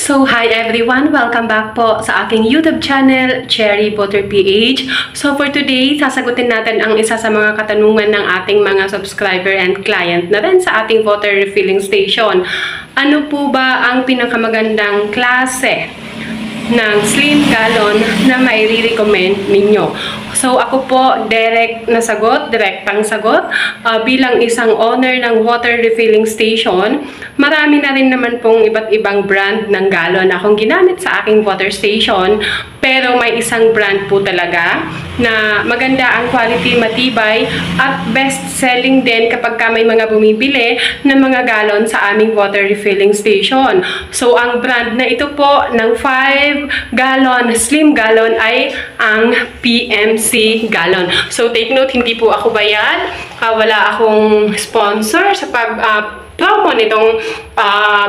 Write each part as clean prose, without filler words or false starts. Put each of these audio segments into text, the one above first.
So, hi everyone! Welcome back po sa aking YouTube channel, Cherry Butter PH. So, for today, sasagutin natin ang isa sa mga katanungan ng ating mga subscriber and client na rin sa ating water refilling station. Ano po ba ang pinakamagandang klase ng slim gallon na mai-recommend ninyo? So, ako po, direktang sagot. Bilang isang owner ng water refilling station, marami na rin naman pong iba't ibang brand ng galon akong ginamit sa aking water station. Pero may isang brand po talaga na maganda ang quality, matibay, at best-selling din kapag may mga bumibili ng mga galon sa aming water refilling station. So, ang brand na ito po ng 5 gallon, slim gallon ay ang PMC gallon. So, take note, hindi po ako bayad. Wala akong sponsor sa promo nitong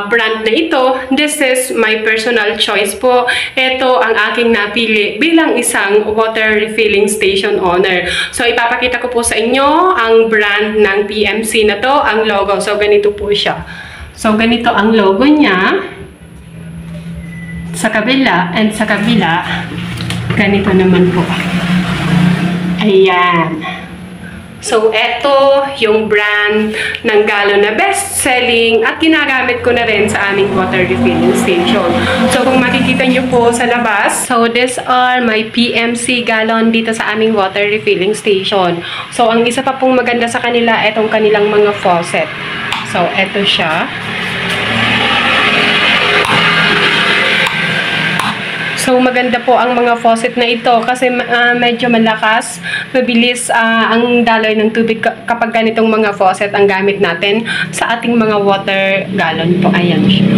brand na ito. This is my personal choice po. Ito ang aking napili bilang isang water refilling station owner. So, ipapakita ko po sa inyo ang brand ng PMC na to, ang logo. So, ganito po siya. So, ganito ang logo niya. Sa kabila and sa kabila, ganito naman po. Ayan. So, eto yung brand ng galon na best-selling at ginagamit ko na rin sa aming water refilling station. So, kung makikita nyo po sa labas, so these are my PMC gallon dito sa aming water refilling station. So, ang isa pa pong maganda sa kanila, etong kanilang mga faucet. So, eto siya. So, maganda po ang mga faucet na ito kasi medyo malakas, mabilis ang daloy ng tubig kapag ganitong mga faucet ang gamit natin sa ating mga water gallon po. Ayan siya.